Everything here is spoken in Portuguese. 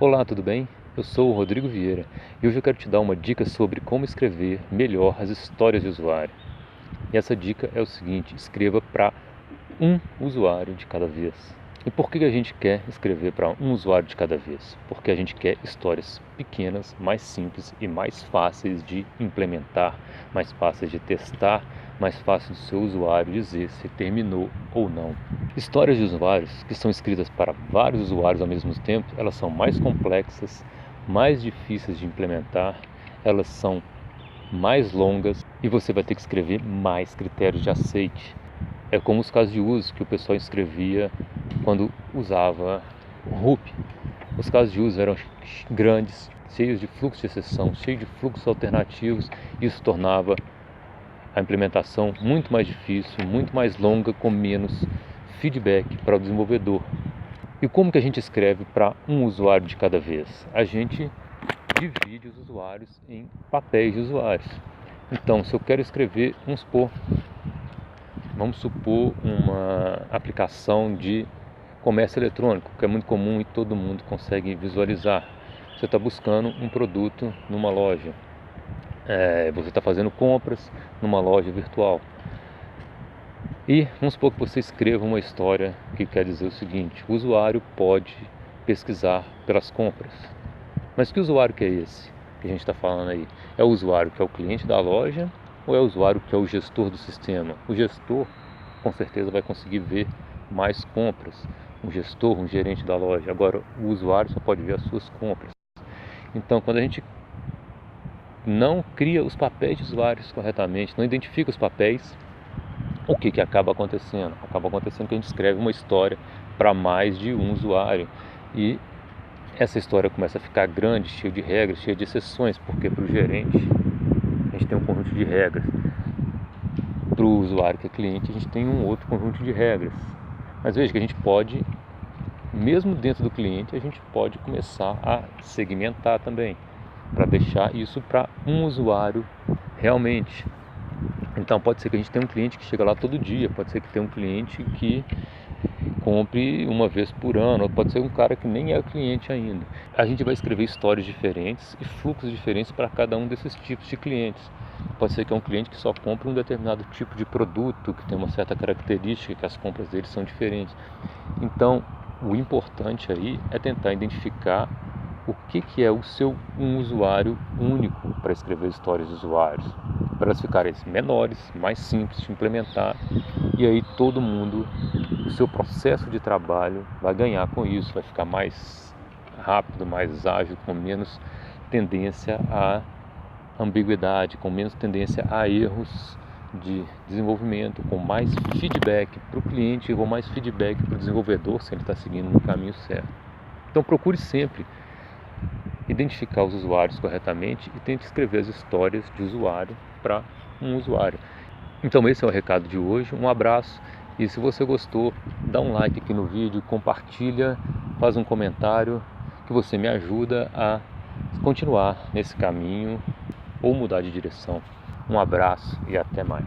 Olá, tudo bem? Eu sou o Rodrigo Vieira e hoje eu quero te dar uma dica sobre como escrever melhor as histórias de usuário. E essa dica é o seguinte: escreva para um usuário de cada vez. E por que a gente quer escrever para um usuário de cada vez? Porque a gente quer histórias pequenas, mais simples e mais fáceis de implementar, mais fáceis de testar, mais fácil do seu usuário dizer se terminou ou não. Histórias de usuários que são escritas para vários usuários ao mesmo tempo, elas são mais complexas, mais difíceis de implementar, elas são mais longas e você vai ter que escrever mais critérios de aceite. É como os casos de uso que o pessoal escrevia quando usava o RUP. Os casos de uso eram grandes, cheios de fluxo de exceção, cheios de fluxos alternativos. Isso tornava a implementação muito mais difícil, muito mais longa, com menos feedback para o desenvolvedor. E como que a gente escreve para um usuário de cada vez? A gente divide os usuários em papéis de usuários. Então, se eu quero escrever, vamos supor uma aplicação de comércio eletrônico, que é muito comum e todo mundo consegue visualizar. Você está buscando um produto numa loja, você está fazendo compras numa loja virtual. E vamos supor que você escreva uma história que quer dizer o seguinte: o usuário pode pesquisar pelas compras. Mas que usuário que é esse que a gente está falando aí? É o usuário que é o cliente da loja ou é o usuário que é o gestor do sistema? O gestor com certeza vai conseguir ver mais compras. Um gestor, um gerente da loja. Agora, o usuário só pode ver as suas compras. Então, quando a gente não cria os papéis de usuários corretamente, não identifica os papéis, o que acaba acontecendo? Acaba acontecendo que a gente escreve uma história para mais de um usuário e essa história começa a ficar grande, cheia de regras, cheia de exceções, porque para o gerente a gente tem um conjunto de regras, para o usuário que é cliente a gente tem um outro conjunto de regras. Mas veja que a gente pode, mesmo dentro do cliente, a gente pode começar a segmentar também, para deixar isso para um usuário realmente. Então pode ser que a gente tenha um cliente que chega lá todo dia, pode ser que tenha um cliente que compre uma vez por ano, ou pode ser um cara que nem é cliente ainda. A gente vai escrever histórias diferentes e fluxos diferentes para cada um desses tipos de clientes. Pode ser que é um cliente que só compra um determinado tipo de produto, que tem uma certa característica, que as compras dele são diferentes. Então, o importante aí é tentar identificar o que é o seu usuário único para escrever histórias de usuários, para elas ficarem menores, mais simples de implementar, e aí todo mundo, o seu processo de trabalho vai ganhar com isso, vai ficar mais rápido, mais ágil, com menos tendência à ambiguidade, com menos tendência a erros de desenvolvimento, com mais feedback para o cliente e com mais feedback para o desenvolvedor, se ele está seguindo no caminho certo. Então procure sempre identificar os usuários corretamente e tente escrever as histórias de usuário para um usuário. Então esse é o recado de hoje, um abraço, e se você gostou, dá um like aqui no vídeo, compartilha, faz um comentário, que você me ajuda a continuar nesse caminho ou mudar de direção. Um abraço e até mais.